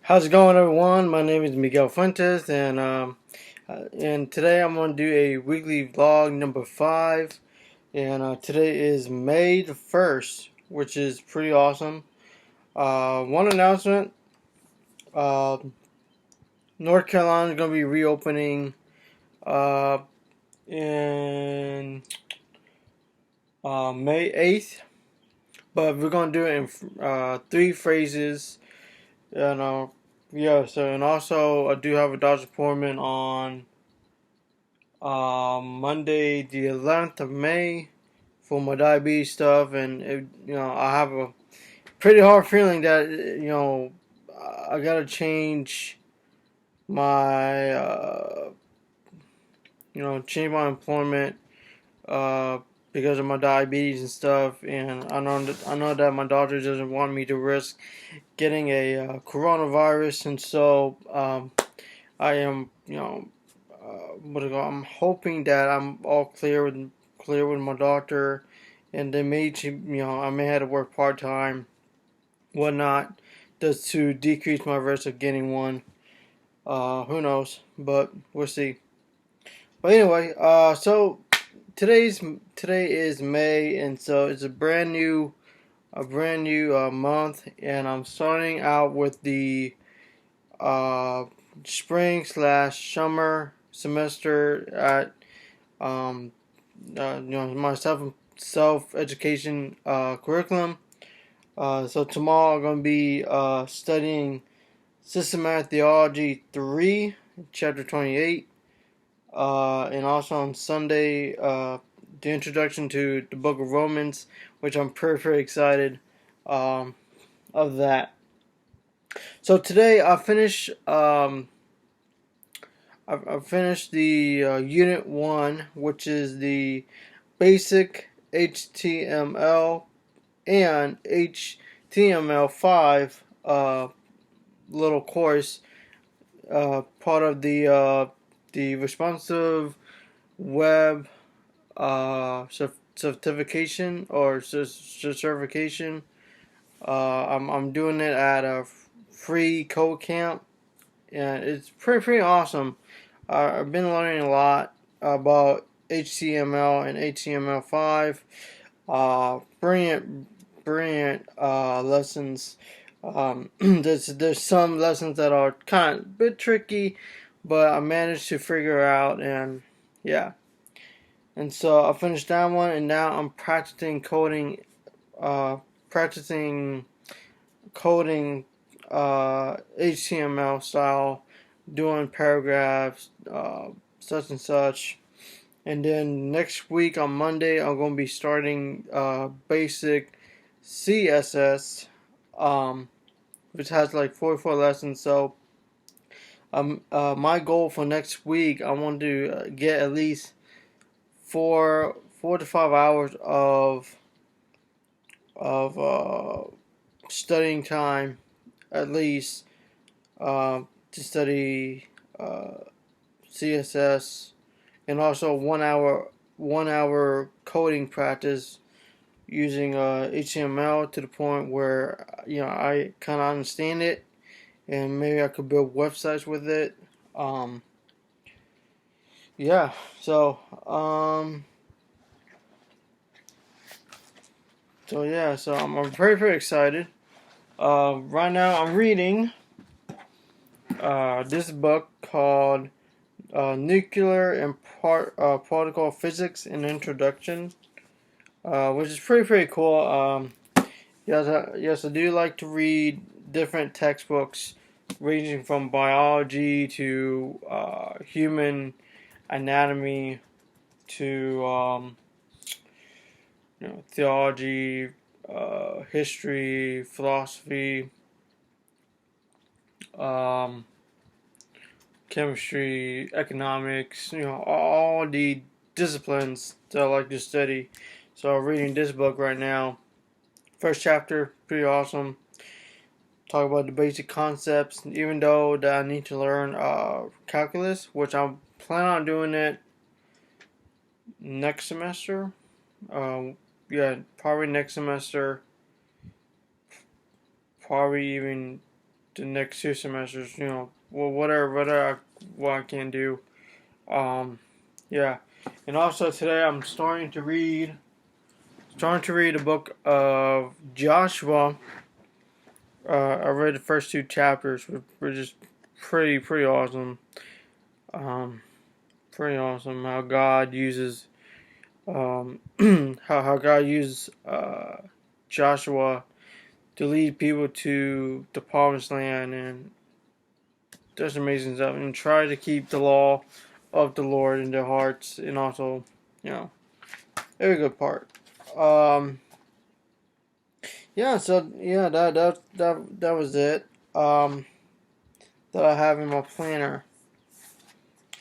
How's it going, everyone? My name is Miguel Fuentes, and today I'm going to do a weekly vlog number 5. And today is May the 1st, which is pretty awesome. One announcement: uh, North Carolina is going to be reopening uh, in May 8th, but we're going to do it in 3 phases. And yeah, so and also I do have a doctor's appointment on Monday the 11th of May for my diabetes stuff, and I have a pretty hard feeling that I gotta change my change my employment because of my diabetes and stuff, and I know that my doctor doesn't want me to risk getting a coronavirus, and so I am I'm hoping that I'm all clear with my doctor, and they I may have to work part time, whatnot, just to decrease my risk of getting one. Who knows? But we'll see. But anyway, so today is May, and so it's a brand new month, and I'm starting out with the uh, spring slash summer semester at my self education curriculum. So tomorrow I'm going to be studying Systematic Theology 3, chapter 28, and also on Sunday the introduction to the Book of Romans, which I'm pretty excited of that. So today I finished the Unit 1, which is the basic HTML and HTML5 little course, part of the responsive web certification or certification. I'm doing it at a free code camp, and it's pretty awesome. I've been learning a lot about HTML and HTML5. Brilliant lessons. There's some lessons that are kind of a bit tricky, but I managed to figure out, and yeah. And so I finished that one, and now I'm practicing coding HTML style, doing paragraphs, such and such. And then next week on Monday, I'm going to be starting basic CSS, which has like 44 lessons. So my goal for next week, I want to get at least 4 to 5 hours of studying time, at least, to study CSS, and also 1 hour coding practice using HTML to the point where I kind of understand it, and maybe I could build websites with it. Yeah. So I'm very excited. Right now I'm reading this book called Nuclear and Particle Physics: An Introduction, which is pretty cool. Yes, I do like to read different textbooks, ranging from biology to human anatomy to theology, history, philosophy, um, chemistry, economics, all the disciplines that I like to study. So I'm reading this book right now. First chapter, pretty awesome. Talk about the basic concepts, even though that I need to learn calculus, which I'm planning on doing it next semester. Probably next semester. Probably even the next 2 semesters. Well, what I can do. Yeah, and also today I'm starting to read a book of Joshua. I read the first 2 chapters, which were just pretty awesome. Um, Pretty awesome how God uses how God uses Joshua to lead people to the promised land, and does amazing stuff, and try to keep the law of the Lord in their hearts, and also, very good part. Um, yeah, so yeah, that was it. That I have in my planner.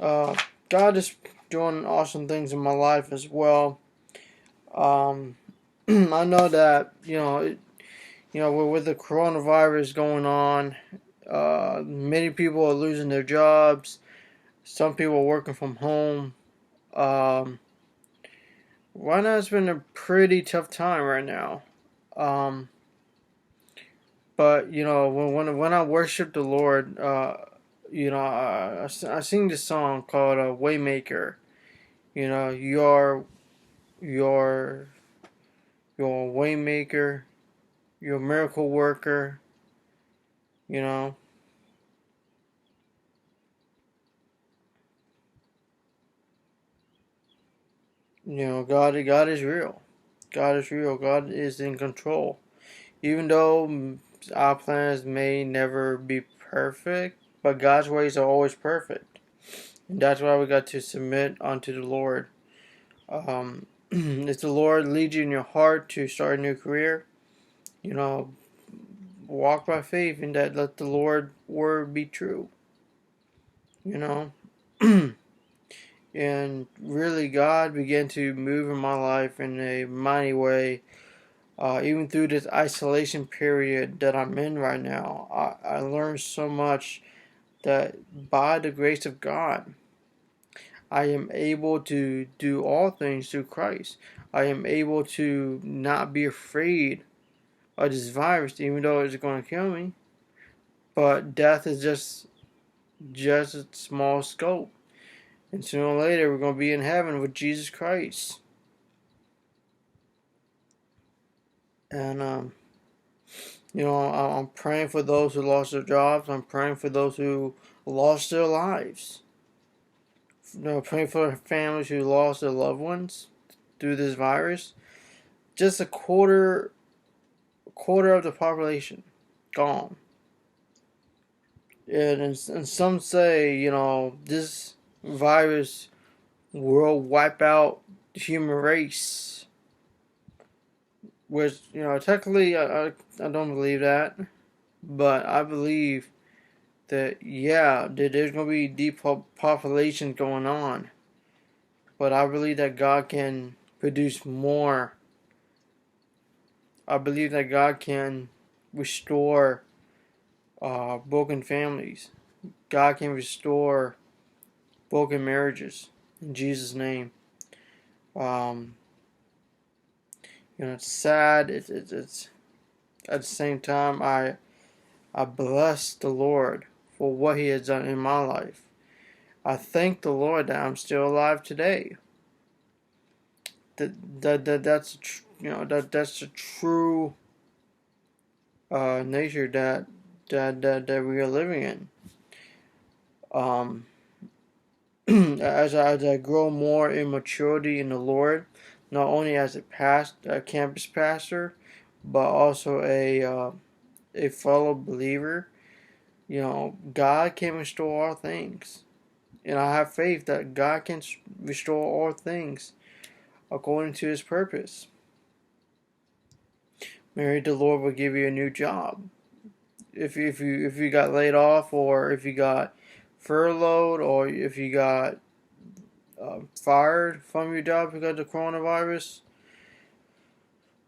Uh, God is doing awesome things in my life as well. Um, I know that with the coronavirus going on, many people are losing their jobs. Some people are working from home. Um, right now, it's been a pretty tough time right now. Um, but when I worship the Lord, I sing this song called "Waymaker." You're you're a waymaker. You're a miracle worker. You know. God is real. God is real. God is in control. Even though our plans may never be perfect, but God's ways are always perfect. And that's why we got to submit unto the Lord. If the Lord leads you in your heart to start a new career, you know, walk by faith and that let the Lord word be true. You know. And really, God began to move in my life in a mighty way. Even through this isolation period that I'm in right now, I learned so much that by the grace of God, I am able to do all things through Christ. I am able to not be afraid of this virus, even though it's going to kill me. But death is just a small scope. And sooner or later, we're going to be in heaven with Jesus Christ. And, I'm praying for those who lost their jobs. I'm praying for those who lost their lives. Praying for families who lost their loved ones through this virus. Just a quarter of the population gone. And some say, this virus will wipe out the human race. Which, technically, I don't believe that. But I believe that, yeah, there's going to be depopulation going on. But I believe that God can produce more. I believe that God can restore broken families. God can restore broken marriages. In Jesus' name. Um, it's sad. It's at the same time, I bless the Lord for what He has done in my life. I thank the Lord that I'm still alive today. That's the true nature that we are living in. Um, as I grow more in maturity in the Lord, not only as a campus pastor, but also a fellow believer, God can restore all things. And I have faith that God can restore all things according to His purpose. Maybe the Lord will give you a new job. If you got laid off, or if you got furloughed, or if you got fired from your job because of the coronavirus,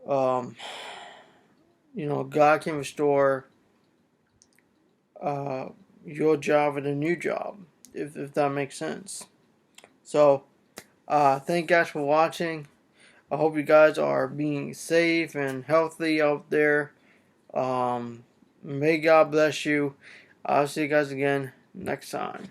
um, God can restore your job with a new job, if that makes sense. So, thank you guys for watching. I hope you guys are being safe and healthy out there. May God bless you. I'll see you guys again next time.